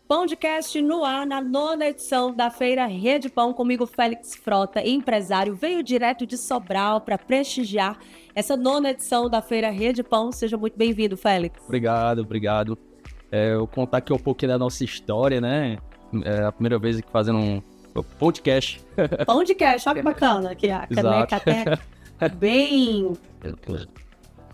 Podcast no ar, na 9ª edição da Feira Rede Pão, comigo Félix Frota, empresário, veio direto de Sobral para prestigiar essa 9ª edição da Feira Rede Pão. Seja muito bem-vindo, Félix. Obrigado. Eu contar aqui um pouquinho da nossa história, né? É a primeira vez aqui fazendo um podcast. Podcast, olha que bacana, que a caneca até bem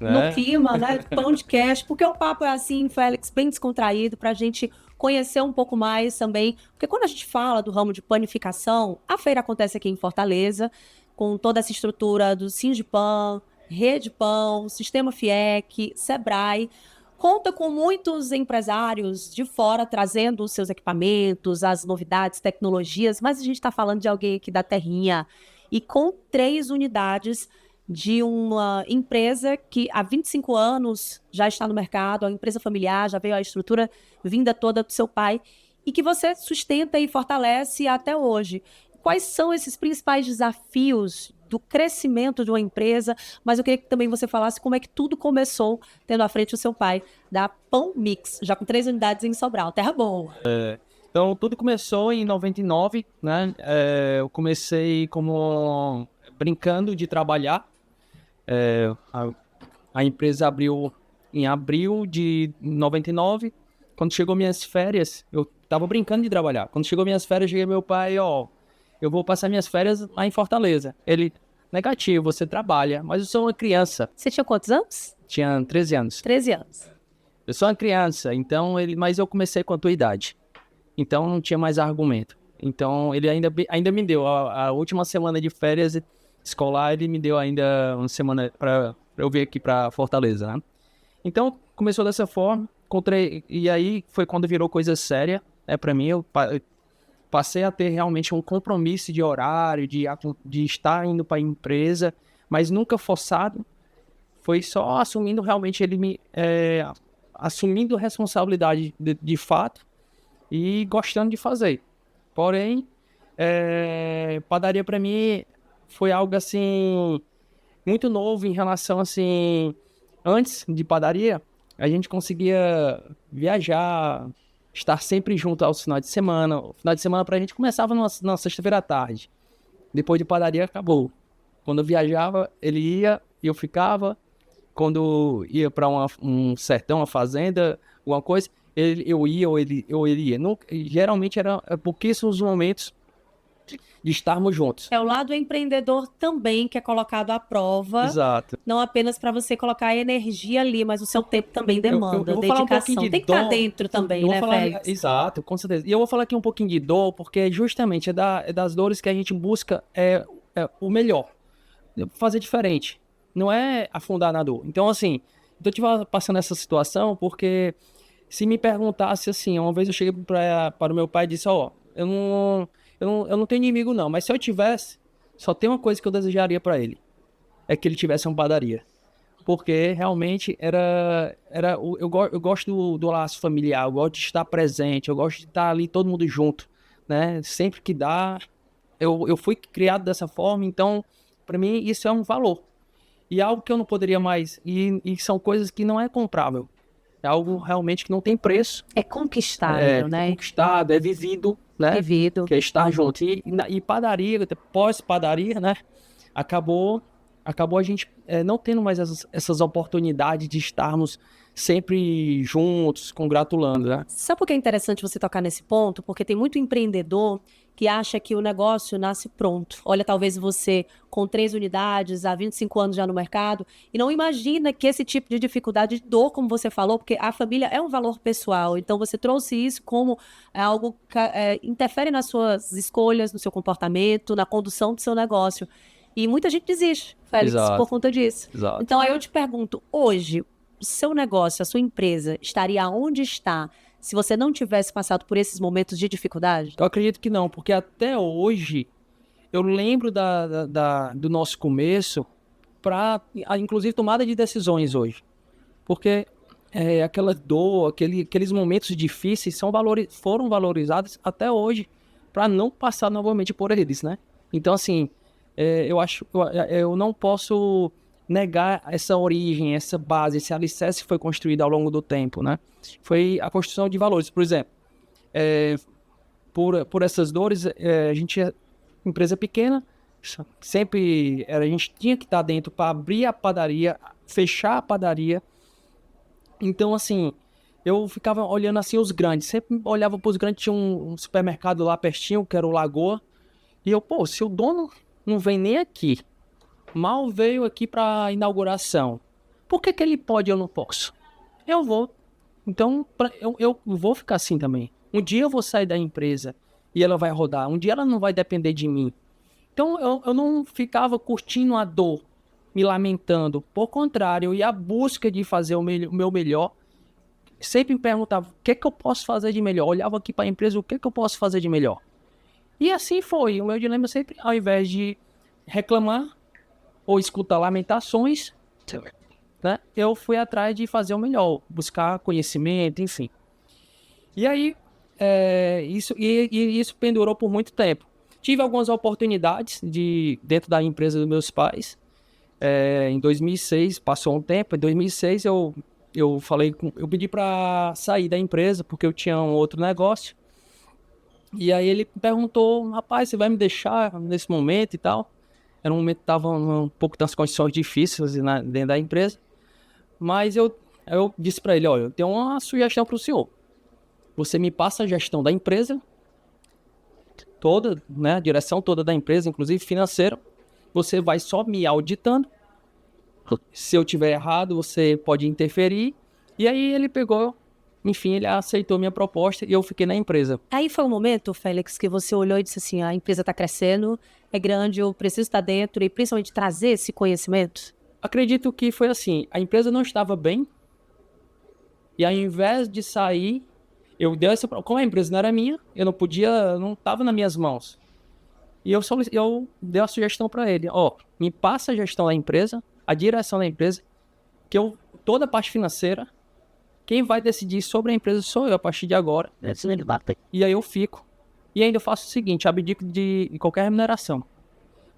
no clima, né? Podcast, porque o papo é assim, Félix, bem descontraído, pra gente conhecer um pouco mais também, porque quando a gente fala do ramo de panificação, a feira acontece aqui em Fortaleza, com toda essa estrutura do Singipam, Rede Pão, Sistema FIEC, Sebrae, conta com muitos empresários de fora trazendo os seus equipamentos, as novidades, tecnologias, mas a gente está falando de alguém aqui da terrinha e com 3 unidades de uma empresa que há 25 anos já está no mercado, a empresa familiar, já veio a estrutura vinda toda do seu pai e que você sustenta e fortalece até hoje. Quais são esses principais desafios do crescimento de uma empresa? Mas eu queria que também você falasse como é que tudo começou tendo à frente o seu pai da Pão Mix, já com 3 unidades em Sobral, terra boa. Então, tudo começou em 99, né? Eu comecei como brincando de trabalhar. A empresa abriu em abril de 99. Quando chegou minhas férias, eu tava brincando de trabalhar. Quando chegou minhas férias, cheguei meu pai, eu vou passar minhas férias lá em Fortaleza. Ele, negativo, você trabalha, mas eu sou uma criança. Você tinha quantos anos? Tinha 13 anos. 13 anos. Eu sou uma criança, então mas eu comecei com a tua idade. Então não tinha mais argumento. Então ele ainda me deu a última semana de férias escolar, ele me deu ainda uma semana para eu vir aqui para Fortaleza, né? Então começou dessa forma, e aí foi quando virou coisa séria, né, para mim. Eu passei a ter realmente um compromisso de horário, de estar indo para a empresa, mas nunca forçado. Foi só assumindo realmente assumindo responsabilidade de fato e gostando de fazer. Porém, padaria para mim foi algo assim muito novo em relação assim, antes de padaria, a gente conseguia viajar, estar sempre junto aos finais de semana. O final de semana pra gente começava na sexta-feira à tarde. Depois de padaria acabou. Quando eu viajava, ele ia e eu ficava. Quando ia para um sertão, uma fazenda, alguma coisa, eu ia ou ele ia. Geralmente era pouquíssimos momentos de estarmos juntos. É o lado empreendedor também que é colocado à prova. Exato. Não apenas para você colocar a energia ali, mas o seu tempo também demanda, eu vou falar um pouquinho de dedicação. Tem que dor. estar dentro também, né, Félix? Exato, com certeza. E eu vou falar aqui um pouquinho de dor, porque justamente é das dores que a gente busca o melhor. Fazer diferente. Não é afundar na dor. Então, assim, eu estive passando essa situação porque se me perguntasse assim, uma vez eu cheguei para o meu pai e disse, eu não tenho inimigo não, mas se eu tivesse, só tem uma coisa que eu desejaria para ele, é que ele tivesse uma padaria. Porque realmente eu gosto do laço familiar, eu gosto de estar presente, eu gosto de estar ali todo mundo junto, né? Sempre que dá, eu fui criado dessa forma, então para mim isso é um valor. E algo que eu não poderia mais, e são coisas que não é comprável. É algo realmente que não tem preço. É conquistável, né? É conquistado, é vivido, né? Vivido. Que é estar junto. E padaria, pós-padaria, né? Acabou a gente não tendo mais essas oportunidades de estarmos sempre juntos, congratulando, né? Sabe por que é interessante você tocar nesse ponto? Porque tem muito empreendedor que acha que o negócio nasce pronto. Olha, talvez você com 3 unidades, há 25 anos já no mercado, e não imagina que esse tipo de dificuldade, de dor, como você falou, porque a família é um valor pessoal. Então você trouxe isso como algo que interfere nas suas escolhas, no seu comportamento, na condução do seu negócio. E muita gente desiste, Félix, por conta disso. Exato. Então aí eu te pergunto, hoje, o seu negócio, a sua empresa, estaria onde está se você não tivesse passado por esses momentos de dificuldade? Eu acredito que não, porque até hoje eu lembro do nosso começo para, inclusive, tomada de decisões hoje. Porque aquela dor, aqueles momentos difíceis foram valorizados até hoje para não passar novamente por eles, né? Então, assim, eu não posso negar essa origem, essa base, esse alicerce que foi construído ao longo do tempo, né? Foi a construção de valores. Por exemplo, por essas dores, a gente é empresa pequena, sempre a gente tinha que estar dentro para abrir a padaria, fechar a padaria. Então, assim, eu ficava olhando assim os grandes, sempre olhava para os grandes, tinha um supermercado lá pertinho, que era o Lagoa, e eu, pô, se o dono não vem nem aqui, mal veio aqui para inauguração, por que ele pode e eu não posso? Eu vou. Então, eu vou ficar assim também. Um dia eu vou sair da empresa e ela vai rodar. Um dia ela não vai depender de mim. Então, eu não ficava curtindo a dor, me lamentando. Por contrário, eu ia à busca de fazer o meu melhor. Sempre me perguntava, o que é que eu posso fazer de melhor? Olhava aqui para a empresa, o que é que eu posso fazer de melhor? E assim foi. O meu dilema sempre, ao invés de reclamar ou escutar lamentações, né, eu fui atrás de fazer o melhor, buscar conhecimento, enfim. E aí, isso pendurou por muito tempo. Tive algumas oportunidades dentro da empresa dos meus pais. Em 2006, passou um tempo, em 2006 eu pedi para sair da empresa porque eu tinha um outro negócio. E aí ele perguntou, rapaz, você vai me deixar nesse momento e tal? Era um momento que estava um pouco das condições difíceis dentro da empresa. Mas eu disse para ele, olha, eu tenho uma sugestão para o senhor. Você me passa a gestão da empresa toda, né, a direção toda da empresa, inclusive financeira. Você vai só me auditando. Se eu tiver errado, você pode interferir. E aí ele pegou, enfim, ele aceitou minha proposta e eu fiquei na empresa. Aí foi um momento, Félix, que você olhou e disse assim, a empresa está crescendo, é grande, eu preciso estar dentro e principalmente trazer esse conhecimento? Acredito que foi assim, a empresa não estava bem e ao invés de sair, como a empresa não era minha, eu não estava nas minhas mãos. E eu dei a sugestão para ele, me passa a gestão da empresa, a direção da empresa, que toda a parte financeira, quem vai decidir sobre a empresa sou eu a partir de agora. E aí eu fico. E ainda eu faço o seguinte, abdico de qualquer remuneração.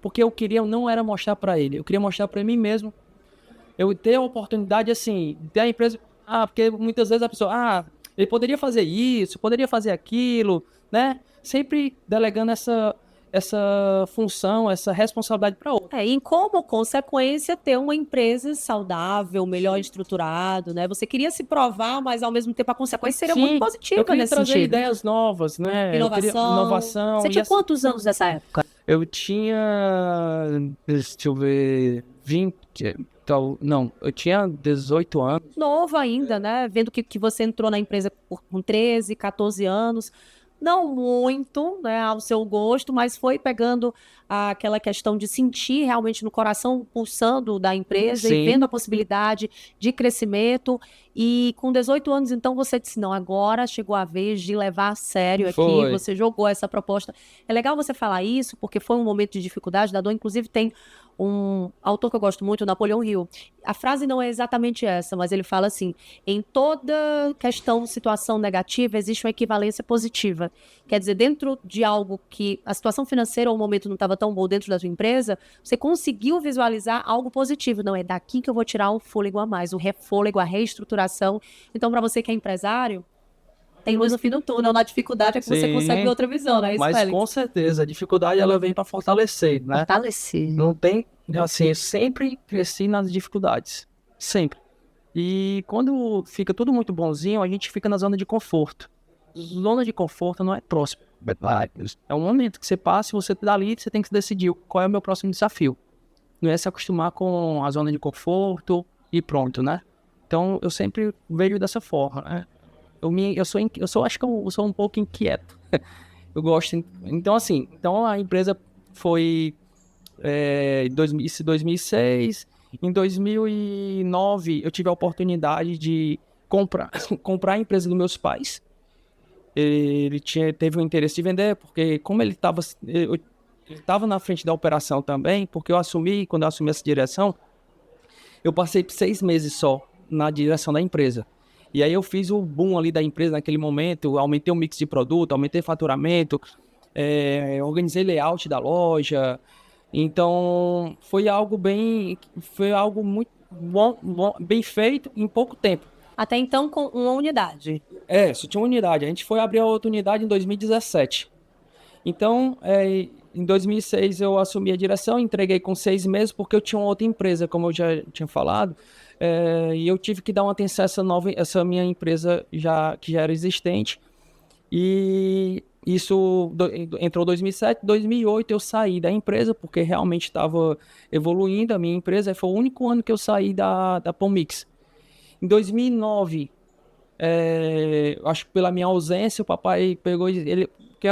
Porque eu não era mostrar para ele, eu queria mostrar para mim mesmo. Eu ter a oportunidade, assim, ter a empresa... porque muitas vezes a pessoa... ele poderia fazer isso, poderia fazer aquilo, né? Sempre delegando essa função, essa responsabilidade para outra. E como consequência ter uma empresa saudável, melhor estruturado, né? Você queria se provar, mas ao mesmo tempo a consequência seria muito positiva eu queria nesse trazer sentido. ideias novas, né? Inovação. Você tinha quantos anos nessa época? Eu tinha, deixa eu ver, 20, eu tinha 18 anos. Novo ainda, né? Vendo que você entrou na empresa com 13, 14 anos. Não muito, né, ao seu gosto, mas foi pegando aquela questão de sentir realmente no coração pulsando da empresa. Sim. E vendo a possibilidade de crescimento. E com 18 anos, então, você disse, não, agora chegou a vez de levar a sério aqui. Você jogou essa proposta. É legal você falar isso, porque foi um momento de dificuldade da dor. Inclusive, tem um autor que eu gosto muito, Napoleão Hill. A frase não é exatamente essa, mas ele fala assim, em toda questão, situação negativa, existe uma equivalência positiva. Quer dizer, dentro de algo que a situação financeira ou o momento não estava tão bom dentro da sua empresa, você conseguiu visualizar algo positivo. Não, é daqui que eu vou tirar o fôlego a mais, o refôlego, a reestruturação. Então, para você que é empresário, tem luz no fim do túnel, na dificuldade é que você consegue ver outra visão, né? Mas Félix, com certeza, a dificuldade ela vem para fortalecer, né? Fortalecer. Não tem, assim, eu sempre cresci nas dificuldades, sempre. E quando fica tudo muito bonzinho, a gente fica na zona de conforto. Zona de conforto não é próximo. É um momento que você passa e você dali, você tem que decidir qual é o meu próximo desafio. Não é se acostumar com a zona de conforto e pronto, né? Então, eu sempre vejo dessa forma, né? Acho que eu sou um pouco inquieto. Eu gosto. Então, assim, a empresa foi em 2006. Em 2009, eu tive a oportunidade de comprar a empresa dos meus pais. Ele teve o interesse de vender, porque como ele estava na frente da operação também, porque quando eu assumi essa direção, eu passei 6 meses só na direção da empresa. E aí eu fiz o boom ali da empresa naquele momento, aumentei o mix de produto, aumentei o faturamento, organizei layout da loja. Então foi algo muito bom, bem feito em pouco tempo. Até então, com uma unidade. Só tinha uma unidade. A gente foi abrir a outra unidade em 2017. Então, em 2006 eu assumi a direção, entreguei com 6 meses, porque eu tinha uma outra empresa, como eu já tinha falado, e eu tive que dar uma atenção a essa minha empresa que já era existente. E isso entrou 2007, 2008 eu saí da empresa, porque realmente estava evoluindo a minha empresa. Foi o único ano que eu saí da Pomix. Em 2009, acho que pela minha ausência, o papai pegou ele, que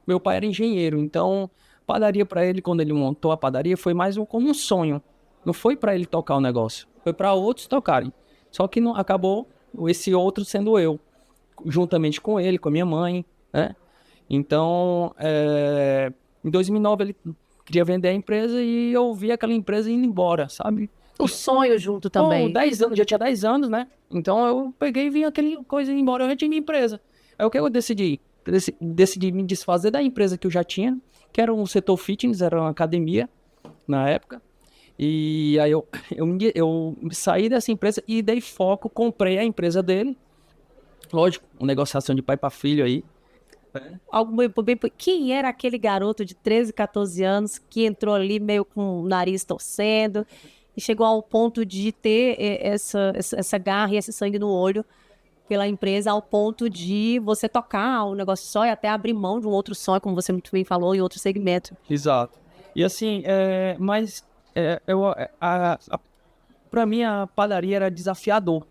meu pai era engenheiro, então padaria para ele, quando ele montou a padaria, foi mais como um sonho. Não foi para ele tocar o negócio, foi para outros tocarem. Só que não acabou esse outro sendo eu, juntamente com ele, com a minha mãe, né? Então, em 2009 ele queria vender a empresa e eu vi aquela empresa indo embora, sabe? O sonho junto também. 10 anos, já tinha 10 anos, né? Então eu peguei e vim aquele coisa ir embora, eu já tinha minha empresa. Aí o que eu decidi? Decidi me desfazer da empresa que eu já tinha, que era um setor fitness, era uma academia na época. E aí eu saí dessa empresa e dei foco, comprei a empresa dele. Lógico, uma negociação de pai para filho aí. Quem era aquele garoto de 13, 14 anos que entrou ali meio com o nariz torcendo e chegou ao ponto de ter essa garra e esse sangue no olho pela empresa, ao ponto de você tocar o negócio só e até abrir mão de um outro sonho, como você muito bem falou, em outro segmento. Exato. E assim, para mim a padaria era desafiador.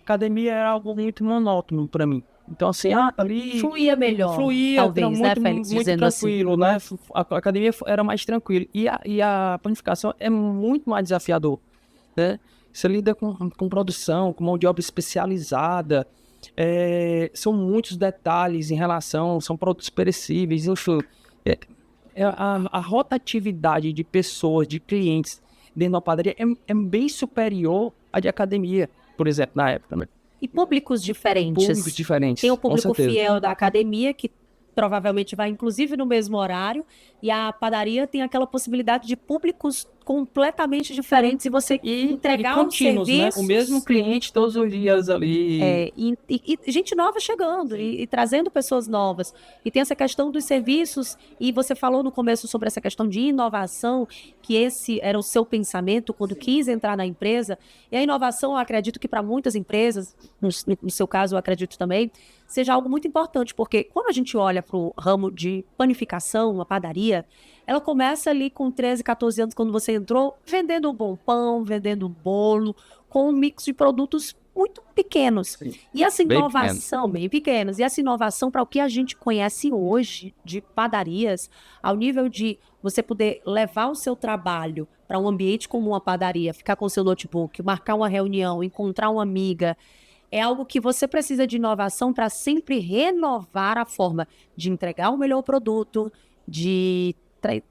A academia era algo muito monótono para mim. Então assim, ali fluía melhor, fluía, talvez, era né, Félix, muito tranquilo, assim, né? A academia era mais tranquila. E a planificação é muito mais desafiador, né? Você lida com produção, com mão de obra especializada, são muitos detalhes em relação, são produtos perecíveis, enfim. A rotatividade de pessoas, de clientes dentro da padaria é bem superior à de academia, por exemplo, na época, né? E públicos diferentes. Tem o público fiel da academia, que provavelmente vai inclusive no mesmo horário, e a padaria tem aquela possibilidade de públicos completamente diferentes e você entregar um serviço, né? O mesmo cliente todos os dias ali. E gente nova chegando e trazendo pessoas novas. E tem essa questão dos serviços, e você falou no começo sobre essa questão de inovação, que esse era o seu pensamento quando quis entrar na empresa. E a inovação, eu acredito que para muitas empresas, no seu caso eu acredito também, seja algo muito importante, porque quando a gente olha para o ramo de panificação, uma padaria, ela começa ali com 13, 14 anos, quando você entrou, vendendo um bom pão, vendendo um bolo, com um mix de produtos muito pequenos. Sim. E essa inovação, bem pequenos, e essa inovação para o que a gente conhece hoje de padarias, ao nível de você poder levar o seu trabalho para um ambiente como uma padaria, ficar com o seu notebook, marcar uma reunião, encontrar uma amiga, é algo que você precisa de inovação para sempre renovar a forma de entregar o melhor produto, de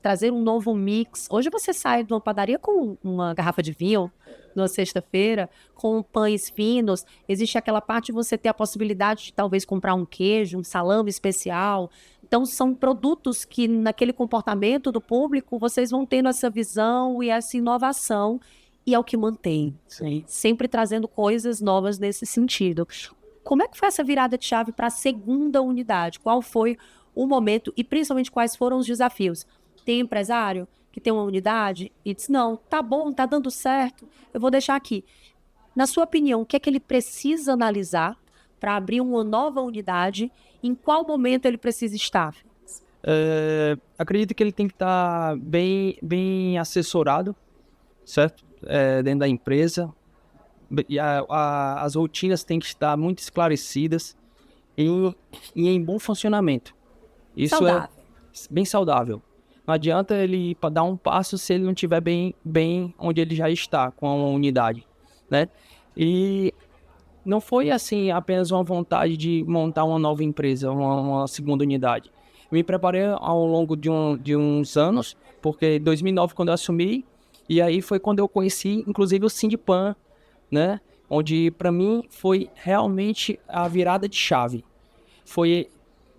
trazer um novo mix. Hoje você sai de uma padaria com uma garrafa de vinho, numa sexta-feira, com pães finos. Existe aquela parte de você ter a possibilidade de talvez comprar um queijo, um salame especial. Então, são produtos que, naquele comportamento do público, vocês vão tendo essa visão e essa inovação, e é o que mantém. Sim. Sempre trazendo coisas novas nesse sentido. Como é que foi essa virada de chave para a segunda unidade? Qual foi o momento e, principalmente, quais foram os desafios? Tem empresário que tem uma unidade e diz, não, tá bom, tá dando certo, eu vou deixar aqui. Na sua opinião, o que é que ele precisa analisar para abrir uma nova unidade? Em qual momento ele precisa estar? Acredito que ele tem que estar bem assessorado, certo? Dentro da empresa. E as rotinas têm que estar muito esclarecidas e em bom funcionamento. Isso saudável. É bem saudável. Não adianta ele dar um passo se ele não estiver bem onde ele já está, com a unidade, né? E não foi assim apenas uma vontade de montar uma nova empresa, uma segunda unidade. Eu me preparei ao longo de uns anos, porque em 2009, quando eu assumi, e aí foi quando eu conheci, inclusive, o Sindipam, né? Onde, para mim, foi realmente a virada de chave. Foi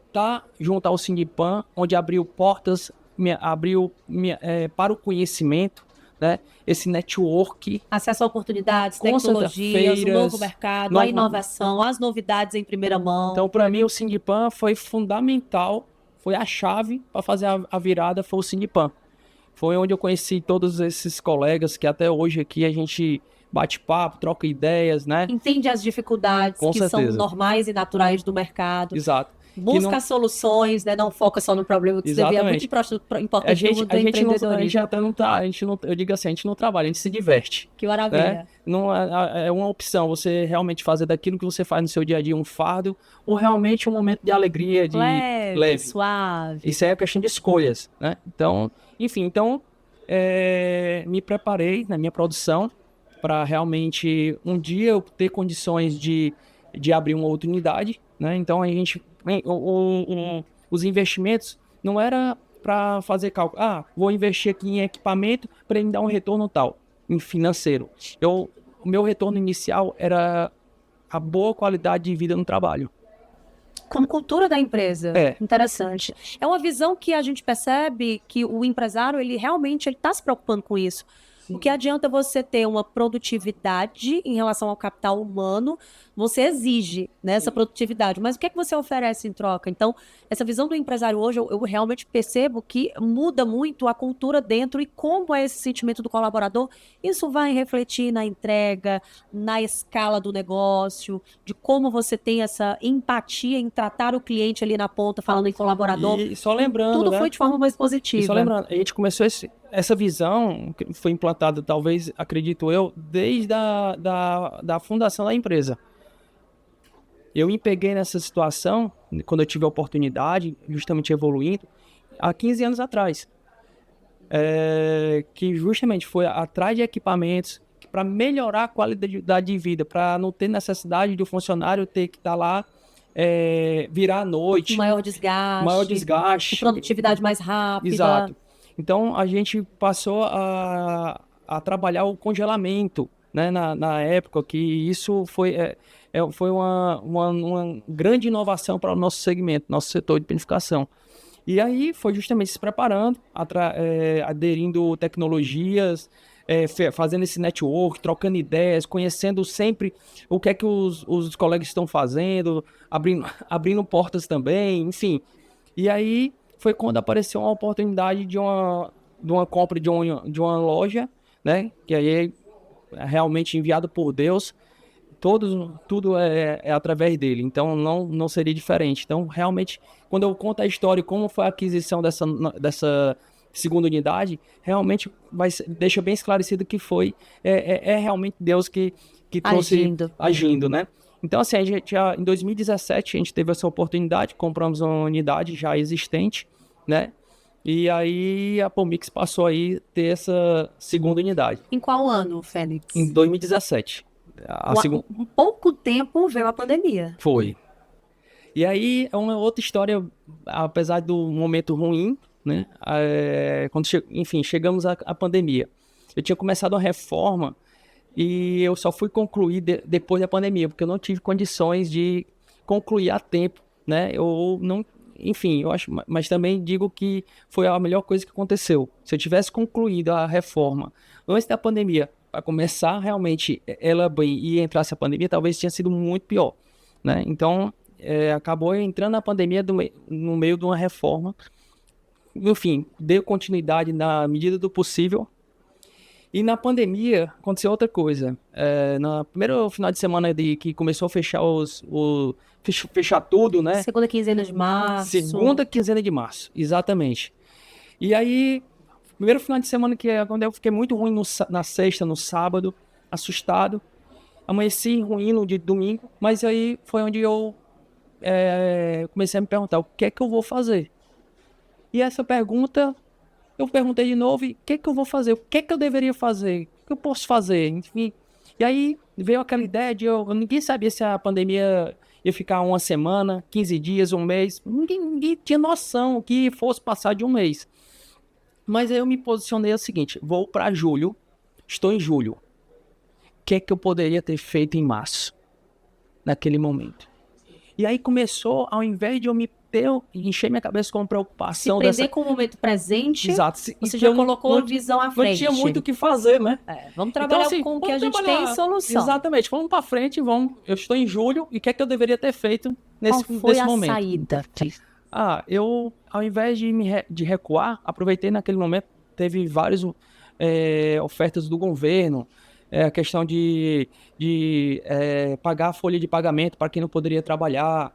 estar junto ao Sindipam, onde abriu portas, para o conhecimento, né? Esse network. Acesso a oportunidades, Com certeza, tecnologias, o feiras, novo mercado, a inovação, as novidades em primeira mão. Então, para mim, o Sindipam foi fundamental, foi a chave para fazer a virada, foi o Sindipam. Foi onde eu conheci todos esses colegas que até hoje aqui a gente bate papo, troca ideias, né? Entende as dificuldades Com que certeza. são normais e naturais do mercado. Exato. Busca soluções, né? Não foca só no problema, que você vê, é muito importante a gente empreendedorismo. até não tá, eu digo assim, a gente não trabalha, a gente se diverte. Que maravilha. Né? Não é uma opção você realmente fazer daquilo que você faz no seu dia a dia um fardo, ou realmente um momento de alegria, de leve. Suave. Isso é questão de escolhas, né? Então, enfim, me preparei na minha produção para realmente um dia eu ter condições de abrir uma outra unidade, né? Então a gente os investimentos não era para fazer cálculo. Vou investir aqui em equipamento para ele me dar um retorno tal, em financeiro. O meu retorno inicial era a boa qualidade de vida no trabalho. Como cultura da empresa. Interessante. É uma visão que a gente percebe que o empresário, ele realmente está se preocupando com isso. Sim. O que adianta você ter uma produtividade em relação ao capital humano, você exige, né, essa produtividade, mas o que é que você oferece em troca? Então, essa visão do empresário hoje, eu realmente percebo que muda muito a cultura dentro e como é esse sentimento do colaborador. Isso vai refletir na entrega, na escala do negócio, de como você tem essa empatia em tratar o cliente ali na ponta, falando em colaborador. E só lembrando, tudo foi de forma mais positiva. E só lembrando, a gente começou essa visão, que foi implantada, talvez, acredito eu, desde da fundação da empresa. Eu me peguei nessa situação, quando eu tive a oportunidade, justamente evoluindo, há 15 anos atrás. Que justamente foi atrás de equipamentos para melhorar a qualidade de vida, para não ter necessidade de o funcionário ter que estar lá, virar à noite. Maior desgaste. Produtividade mais rápida. Exato. Então, a gente passou a trabalhar o congelamento, né, na época, que isso foi uma grande inovação para o nosso segmento, nosso setor de panificação. E aí foi justamente se preparando, aderindo tecnologias, fazendo esse network, trocando ideias, conhecendo sempre o que é que os colegas estão fazendo, abrindo portas também, enfim. E aí foi quando apareceu uma oportunidade de uma compra de uma loja, né? Que aí é realmente enviado por Deus. Tudo é através dele, então não seria diferente. Então, realmente, quando eu conto a história e como foi a aquisição dessa segunda unidade, realmente deixa bem esclarecido que foi realmente Deus que trouxe agindo, né? Então, assim, em 2017, a gente teve essa oportunidade, compramos uma unidade já existente, né? E aí a Pomix passou aí ter essa segunda unidade. Em qual ano, Félix? Em 2017. Um pouco tempo veio a pandemia. Foi. E aí é uma outra história, apesar do momento ruim, né? Quando chegamos à pandemia. Eu tinha começado uma reforma e eu só fui concluir depois da pandemia, porque eu não tive condições de concluir a tempo, né? Eu não, enfim, eu acho, mas também digo que foi a melhor coisa que aconteceu. Se eu tivesse concluído a reforma antes da pandemia, para começar realmente ela bem e entrasse a pandemia, talvez tinha sido muito pior, né? Então, acabou entrando a pandemia no meio de uma reforma. Enfim, deu continuidade na medida do possível. E na pandemia aconteceu outra coisa. No primeiro final de semana que começou a fechar tudo, né? Segunda quinzena de março. Segunda quinzena de março, exatamente. E aí, primeiro final de semana que quando eu fiquei muito ruim na sexta, no sábado, assustado. Amanheci ruim no dia de domingo, mas aí foi onde eu comecei a me perguntar o que é que eu vou fazer. E essa pergunta, eu perguntei de novo, o que é que eu vou fazer? O que é que eu deveria fazer? O que eu posso fazer? Enfim, e aí veio aquela ideia de ninguém sabia se a pandemia ia ficar uma semana, 15 dias, um mês. Ninguém tinha noção que fosse passar de um mês. Mas aí eu me posicionei o seguinte, vou para julho, estou em julho. O que é que eu poderia ter feito em março, naquele momento? E aí começou, ao invés de eu me encher minha cabeça com Se preocupação prender com o momento presente, Exato. você já colocou a visão à frente. Não tinha muito o que fazer, né? Vamos trabalhar Então, assim, com o que vamos a gente trabalhar. tem solução. Exatamente. Vamos para frente, vamos. Eu estou em julho e o que é que eu deveria ter feito nesse momento? Saída? Eu, ao invés de recuar, aproveitei naquele momento, teve várias ofertas do governo, a questão de pagar a folha de pagamento para quem não poderia trabalhar,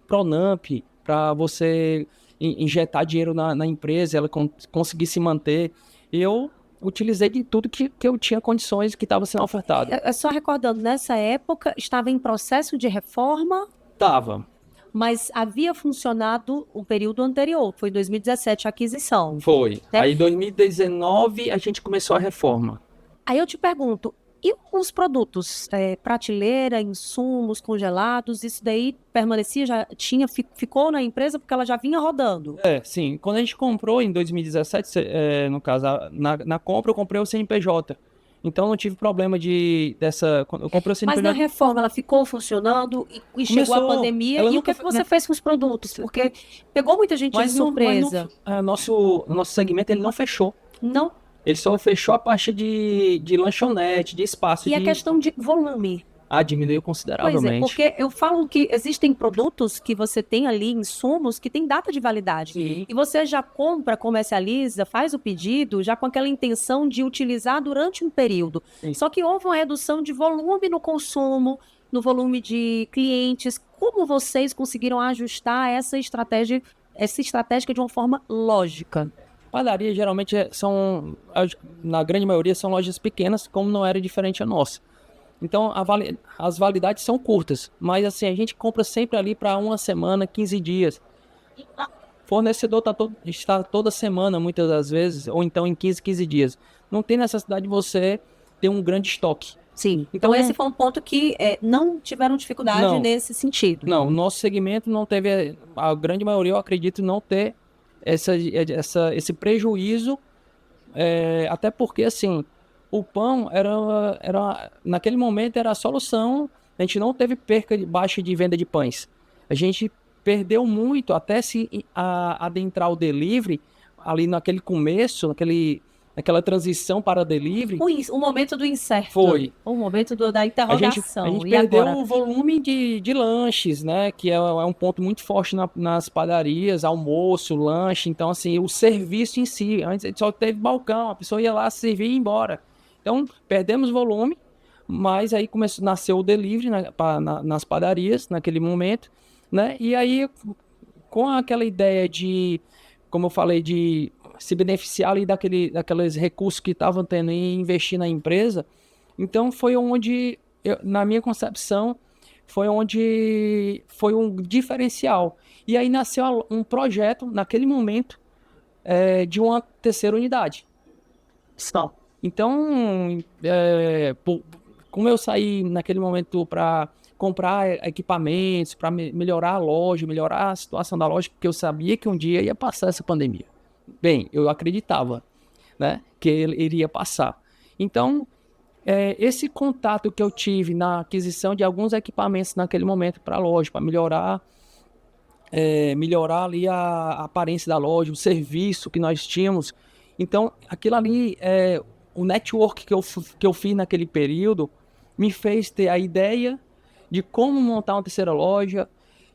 Pronamp, para você injetar dinheiro na empresa, ela conseguir se manter. Eu utilizei de tudo que eu tinha condições que estava sendo ofertado. Só recordando, nessa época, estava em processo de reforma? Estava. Mas havia funcionado o período anterior, foi 2017 a aquisição. Foi. Aí em 2019 a gente começou a reforma. Aí eu te pergunto, e os produtos, prateleira, insumos, congelados, isso daí permanecia, ficou na empresa porque ela já vinha rodando? Sim. Quando a gente comprou em 2017, no caso, na compra eu comprei o CNPJ. Então não tive problema eu comprei o CNPJ. Mas na reforma ela ficou funcionando e chegou a pandemia, e o que você fez com os produtos? Porque pegou muita gente de surpresa. Nosso segmento ele não fechou. Não? Ele só fechou a parte de lanchonete, de espaço. E a questão de volume? Diminuiu consideravelmente. Pois é, porque eu falo que existem produtos que você tem ali, insumos, que tem data de validade. Sim. E você já compra, comercializa, faz o pedido, já com aquela intenção de utilizar durante um período. Sim. Só que houve uma redução de volume no consumo, no volume de clientes. Como vocês conseguiram ajustar essa estratégia de uma forma lógica? Padaria geralmente na grande maioria são lojas pequenas, como não era diferente a nossa. Então as validades são curtas, mas assim a gente compra sempre ali para uma semana, 15 dias. Fornecedor está toda semana muitas das vezes, ou então em 15 dias. Não tem necessidade de você ter um grande estoque. Sim, então esse foi um ponto que não tiveram dificuldade nesse sentido. Não, o nosso segmento não teve, a grande maioria eu acredito não ter esse prejuízo, até porque assim, o pão naquele momento era a solução, a gente não teve perca baixa de venda de pães. A gente perdeu muito até se adentrar o delivery, ali naquele começo, naquela transição para delivery. O momento do incerto. Foi. O momento da interrogação. A gente perdeu o volume de lanches, né? Que é um ponto muito forte nas padarias, almoço, lanche. Então, assim, o serviço em si. Antes só teve balcão, a pessoa ia lá, servir e ir embora. Então, perdemos volume, mas aí nasceu o delivery nas padarias, naquele momento, né? E aí, com aquela ideia de, como eu falei, de se beneficiar ali daqueles recursos que estavam tendo e investir na empresa, então foi onde, na minha concepção, foi um diferencial. E aí nasceu um projeto, naquele momento, de uma terceira unidade. Só. Então, como eu saí naquele momento para comprar equipamentos, para melhorar a loja, melhorar a situação da loja, porque eu sabia que um dia ia passar essa pandemia. Bem, eu acreditava, né, que ele iria passar. Então, esse contato que eu tive na aquisição de alguns equipamentos naquele momento para a loja, para melhorar ali a aparência da loja, o serviço que nós tínhamos. Então, aquilo ali, o network que eu fiz naquele período me fez ter a ideia de como montar uma terceira loja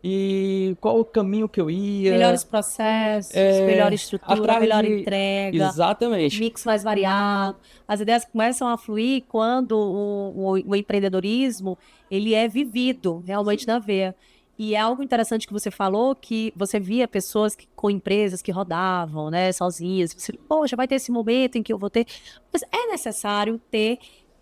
e qual o caminho que eu ia. Melhores processos, melhor estrutura, melhor entrega. Exatamente. Mix mais variado. As ideias começam a fluir quando o empreendedorismo ele é vivido realmente na veia. E é algo interessante que você falou, que você via pessoas com empresas que rodavam, né, sozinhas. Você, poxa, vai ter esse momento em que eu vou ter... Mas é necessário ter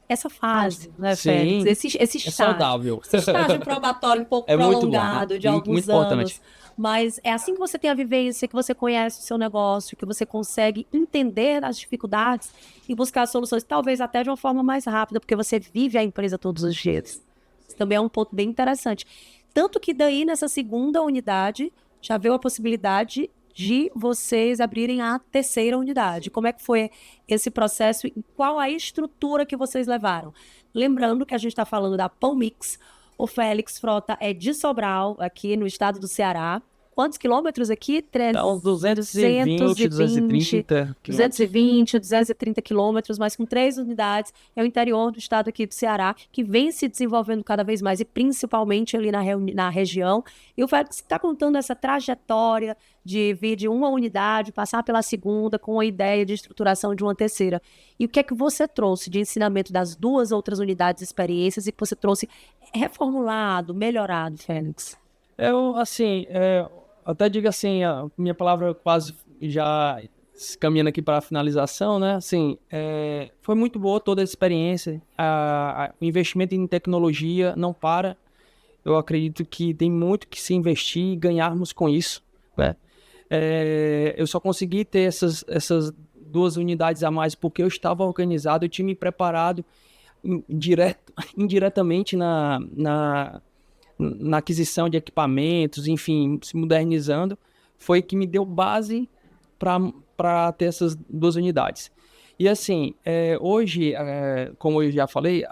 essa fase, né, Félix? Esse estágio. Saudável. Estágio probatório um pouco prolongado, de alguns muito anos. Importante. Mas é assim que você tem a vivência, que você conhece o seu negócio, que você consegue entender as dificuldades e buscar soluções, talvez até de uma forma mais rápida, porque você vive a empresa todos os dias. Isso também é um ponto bem interessante. Tanto que daí, nessa segunda unidade, já veio a possibilidade de vocês abrirem a terceira unidade. Como é que foi esse processo e qual a estrutura que vocês levaram? Lembrando que a gente está falando da Pão Mix, O Félix Frota é de Sobral, aqui no estado do Ceará. Quantos quilômetros aqui? Dá uns 220, 230 230 quilômetros, mas com 3 unidades. É o interior do estado aqui do Ceará, que vem se desenvolvendo cada vez mais, e principalmente ali na região. E o Félix está contando essa trajetória de vir de uma unidade, passar pela segunda, com a ideia de estruturação de uma terceira. E o que é que você trouxe de ensinamento das 2 outras unidades e experiências, e que você trouxe reformulado, melhorado, Félix? Eu, assim, até digo assim, a minha palavra quase já caminhando aqui para a finalização, né? Assim, foi muito boa toda a experiência. O investimento em tecnologia não para. Eu acredito que tem muito que se investir e ganharmos com isso, né? Eu só consegui ter essas 2 unidades a mais porque eu estava organizado, eu tinha me preparado indiretamente na aquisição de equipamentos, enfim, se modernizando, foi que me deu base para ter essas 2 unidades. E assim, hoje, como eu já falei,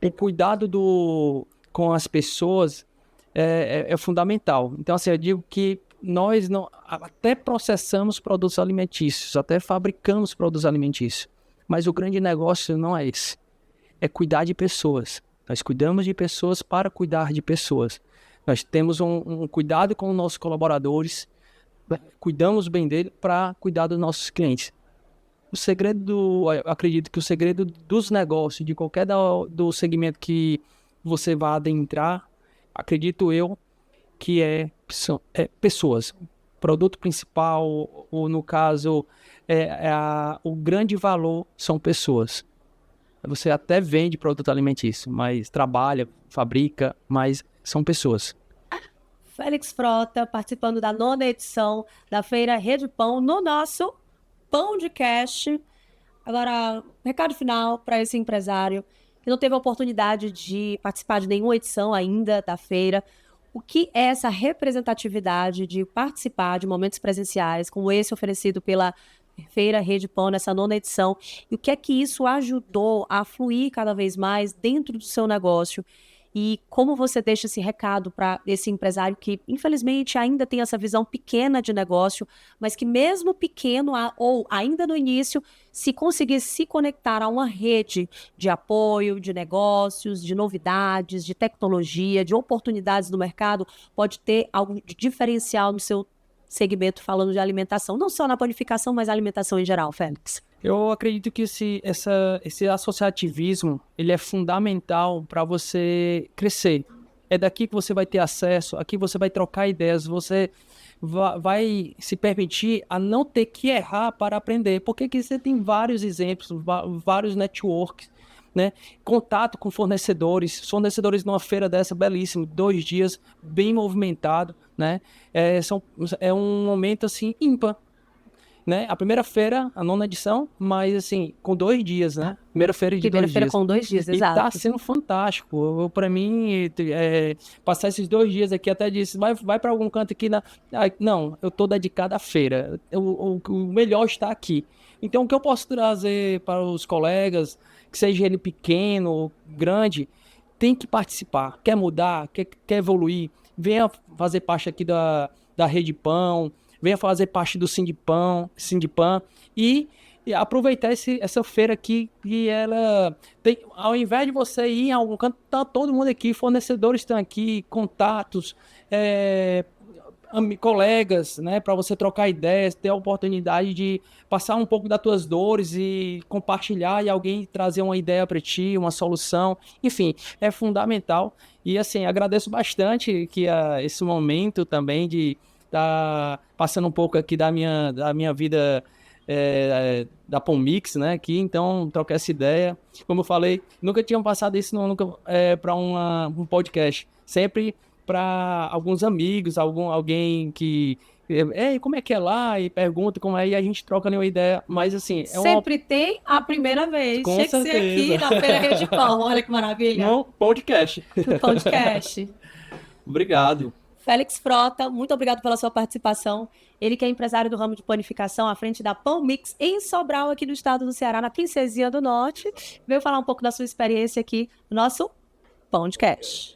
o cuidado com as pessoas é fundamental. Então, assim, eu digo que nós até processamos produtos alimentícios, até fabricamos produtos alimentícios, mas o grande negócio não é esse, é cuidar de pessoas. Nós cuidamos de pessoas para cuidar de pessoas. Nós temos um cuidado com os nossos colaboradores, cuidamos bem dele para cuidar dos nossos clientes. Eu acredito que o segredo dos negócios, de qualquer do segmento que você vá adentrar, acredito eu, que são pessoas. O produto principal, ou no caso, o grande valor são pessoas. Você até vende produto alimentício, mas trabalha, fabrica, mas são pessoas. Félix Frota, participando da 9ª edição da Feira Rede Pão, no nosso Pãodcast. Agora, recado final para esse empresário que não teve a oportunidade de participar de nenhuma edição ainda da feira. O que é essa representatividade de participar de momentos presenciais, como esse oferecido pela Feira Rede Pão nessa 9ª edição, e o que é que isso ajudou a fluir cada vez mais dentro do seu negócio, e como você deixa esse recado para esse empresário que infelizmente ainda tem essa visão pequena de negócio, mas que mesmo pequeno ou ainda no início, se conseguir se conectar a uma rede de apoio, de negócios, de novidades, de tecnologia, de oportunidades no mercado, pode ter algo de diferencial no seu segmento, falando de alimentação, não só na panificação, mas alimentação em geral, Félix? Eu acredito que esse associativismo, ele é fundamental para você crescer. É daqui que você vai ter acesso, aqui você vai trocar ideias, você vai se permitir a não ter que errar para aprender, porque aqui você tem vários exemplos, vários networks, né? Contato com fornecedores numa feira dessa, belíssimo, 2 dias, bem movimentado, né? É um momento, assim, ímpar, né? A primeira feira, a 9ª edição, mas, assim, com 2 dias, né? Primeira feira de 2 dias. Primeira feira com 2 dias, exato. E tá sendo fantástico. Para mim, passar esses 2 dias aqui, até disse, vai para algum canto aqui não, eu tô dedicado à feira. O melhor está aqui. Então, o que eu posso trazer para os colegas, que seja ele pequeno ou grande, tem que participar. Quer mudar, quer evoluir, venha fazer parte aqui da Rede Pão, venha fazer parte do Sindipam e aproveitar essa feira aqui, que ela tem, ao invés de você ir em algum canto, tá todo mundo aqui, fornecedores estão aqui, contatos, colegas, né, para você trocar ideias, ter a oportunidade de passar um pouco das tuas dores e compartilhar, e alguém trazer uma ideia para ti, uma solução, enfim, é fundamental. E assim, agradeço bastante que esse momento também de estar passando um pouco aqui da minha vida da Pão Mix, né, aqui, então trocar essa ideia. Como eu falei, nunca tinha passado isso para um podcast, sempre para alguns amigos, alguém que como é que é lá, e pergunta como é, e a gente troca nenhuma ideia, mas assim... Sempre tem a primeira vez. Com Tinha certeza. Que ser aqui na Feira Rede Pão, olha que maravilha. No podcast. Podcast. Obrigado. Félix Frota, muito obrigado pela sua participação. Ele que é empresário do ramo de panificação à frente da Pão Mix em Sobral, aqui no estado do Ceará, na Princesinha do Norte. Veio falar um pouco da sua experiência aqui no nosso Pãodcast.